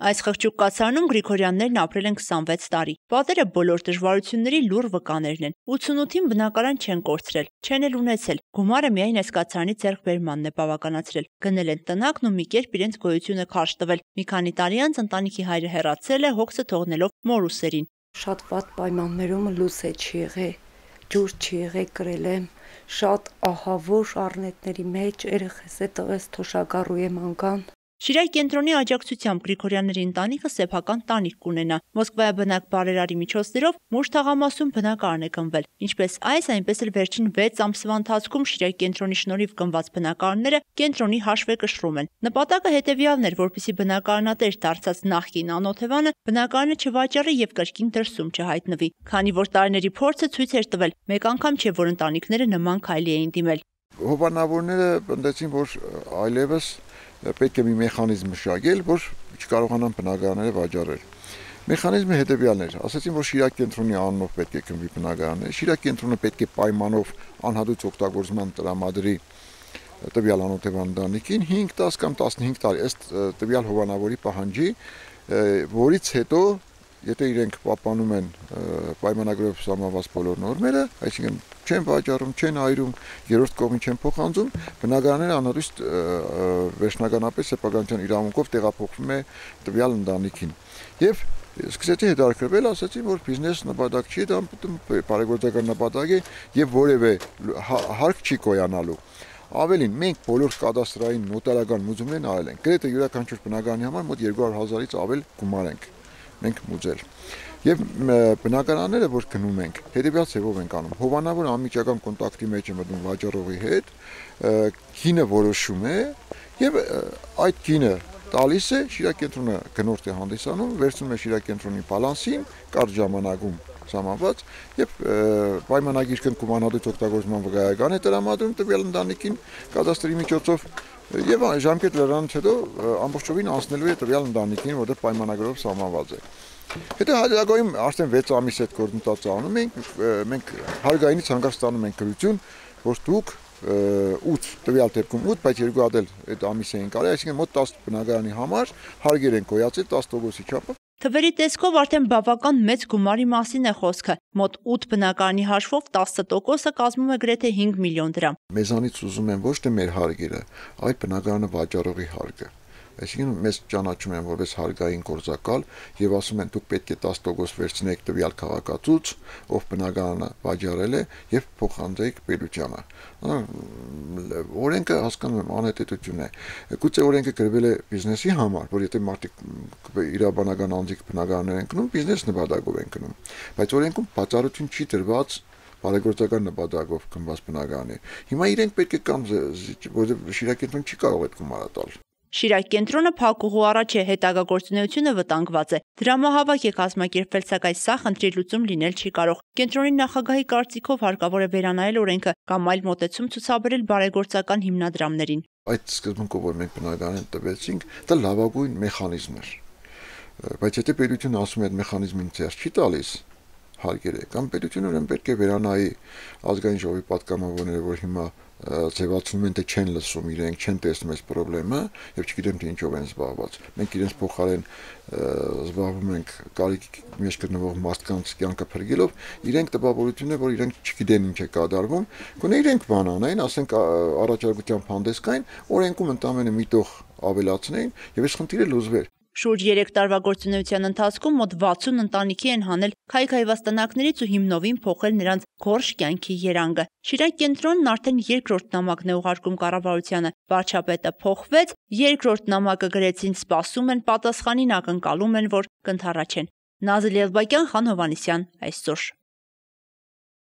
Այս խղճուկ կացարանում Գրիգորյաններն ապրել են 26 տարի։ Պատերը բոլոր դժվարությունների լուռ վկաներն են։ 88-ին բնակարան չեն կորցրել, չեն էլ ունեցել։ Գումարը միայն այս կացարանի ձեռքբերմանն է բավականացրել։ Գնել են տնակն ու մի կերպ իրենց գոյությունը քարշ տվել։ Մի քանի տարի անց ընտանիքի հայրը հեռացել է, հոգսը թողնելով մոր ուսերին։ Շատ վատ պայմաններում լույս չի եղել, ջուր չի եղել, կրել եմ շատ ահավոր առնետների մեջ, երեխես է տղես թոշակառու եմ անգան։ Շիրակ կենտրոնի աջակցությամբ Գրիգորյանների ընտանիքը սեփական տանիք կունենա։ Մոսկվայաբնակ բարերարի միջոցներով Մուշ թաղամասում բնակարան է գնվել։ Ինչպես այս, այնպես էլ վերջին 6 ամսվա ընթացքում Շիրակ կենտրոնի շնորհիվ գնված բնակարանները կենտրոնի հաշվեկշռում են։ Նպատակը հետևյալն էր, որպեսզի բնակարանատեր դարձած նախկին Անօթևանը բնակարանը չվաճառի եւ կրկին դրսում չհայտնվի։ Քանի որ տարիների փորձը ցույց էր տվել, մեկ անգամ չէ, որ ընտանիքները նման քայլի էին դիմել։ Հովանավորները պնդեցին, որ այլևս պետք է մի մեխանիզմ մշակել, որ չկարողանան բնակարանները վաճառել։ Մեխանիզմը հետևյալն էր, ասացին, որ Շիրակ կենտրոնի անունով պետք է գնվի բնակարանները, Շիրակ կենտրոնը պետք է պայմանով անհատույց օգտագործման տրամադրի տվյալ Անօթևան ընտանիքին 5, 10 կամ 15 տարի, ըստ տվյալ հովանավորի պահանջի, որից հետո եթե իրենք պահպանում են պայմանագրով սահմանված բոլոր նորմերը, այսինքն չեն վաճառում, չեն այրում, երրորդ կողմին չեն փոխանցում, բնակարանները անհատույց վերջնականապես սեփականության իրավունքով տեղափոխվում է տվյալ ընտանիքին։ Եվ սկսեցի հետաքրքրվել, ասացին, որ բիզնես նպատակ չի, դա բարեգործական նպատակ է եւ որևէ հարկ չի կոյանալու։ Ավելին, մենք բոլոր կադաստրային նոտարական մուծումներն արել ենք։ Գրեթե յուրաքանչյուր բնակարանի համար մոտ 200,000-ից ավել գումար ենք մենք մուծել։ Եվ բնակարանները, որ գնում ենք, հետևյալ ձևով ենք անում։ Հովանավոր անմիջական կոնտակտի մեջ է մտնում վաճառողի հետ, գինը որոշում է եւ այդ գինը տալիս է Շիրակ կենտրոնը գնորդ է հանդիսանում, վերցնում է Շիրակ կենտրոնի բալանսին, կարճ ժամանակում սահմանված եւ պայմանագիր կնքում անհատույց օգտագործման վկայական է տրամադրում տվյալ ընտանիքին կադաստրի միջոցով եւ ժամկետ լրանից հետո ամբողջովին անցնելու է տվյալ ընտանիքին, որտեղ պայմանագրով սահմանված է։ Հետո հաջողակայում արդեն 6 ամիս այդ գործընթացը անում մենք հարգայինից հանգած ստանում ենք գրություն, որ դուք 8 տվյալ դեպքում 8, բայց 2 հատ էլ այդ ամիս էին կարել, այսինքն մոտ 10 բնակարանի համար հարգեր են գոյացել 10%-ի չափով։ Թվերի տեսքով արդեն բավական մեծ գումարի մասին է խոսքը։ Մոտ 8 բնակարանի հաշվով 10%-ը կազմում է գրեթե 5 միլիոն դրամ։ Մեզանից ուզում են ոչ թե մեր հարգերը, այլ բնակարանը վաճառողի հարգը։ Այսինքն մեզ ճանաչում են որպես հարգային գործակալ եւ ասում են դուք պետք է 10% վերցնեք տվյալ քաղաքացուց, ով բնակարանը վաճառել է եւ փոխանցեք պետությանը։ Օրենքը հասկանում եմ անհետեթություն է։ Գուցե օրենքը գրվել է բիզնեսի համար, որ եթե մարդիկ իրավաբանական անձիկ բնակարաններ են գնում, բիզնես նպատակով են գնում, բայց օրենքում բացառություն չի տրված բարեգործական նպատակով գնված բնակարաններ։ Հիմա իրենք պետք է կամ որովհետեւ Շիրակ կենտրոնը չի կարող այդ գումարը տալ։ Շիրակ կենտրոնը փակ ուղու առաջ է, հետագա գործունեությունը վտանգված է։ Դրամահավաք է կազմակերպվել, սակայն սա խնդրի լուծում լինել չի կարող։ Կենտրոնի նախագահի կարծիքով հարկավոր է վերանայել օրենքը կամ այլ մոտեցում ցուցաբերել բարեգործական հիմնադրամներին։ Այդ սկզբունքով որ մենք բնակարան տվեցինք, դա լավագույն մեխանիզմ էր։ Բայց եթե պետությունը ասում է այդ մեխանիզմին ցերց չի տալիս, հարգերը կամ պետությունը ուրեմն պետք է վերանայի ազգային ժողովի պատգամավորները, որ հիմա ձևացնում են թե չեն լսում իրենք, չեն տեսնում այս խնդրեմը եւ չգիտեմ թե ինչով են զբաղված։ Մենք իրենց փոխարեն զբաղվում ենք կարիքի մեջ գտնվող մարդկանց կյանքը փրկելով, իրենք տպավորություն է, որ իրենք չգիտեն ինչ է կատարվում, գոնե իրենք բան անային, ասենք առաջարկությամբ հանդես գային, օրենքում ընդամենը մի տող ավելացնեին եւ այս խնդիրը լուծվեր։ Շուրջ 3 տարվա գործունեության ընթացքում մոտ 60 ընտանիքի են հանել քայքայված տնակներից ու հիմնովին փոխել նրանց գորշ կյանքի երանգը։ Շիրակ կենտրոնն արդեն երկրորդ նամակն է ուղարկում կառավարությանը։ Վարչապետը փոխվեց, երկրորդ նամակը գրեցին, սպասում են պատասխանին, ակնկալում են, որ կընդառաջեն։ Նազիլ Ելբակյան, Խան Հովհաննիսյան, այսօր։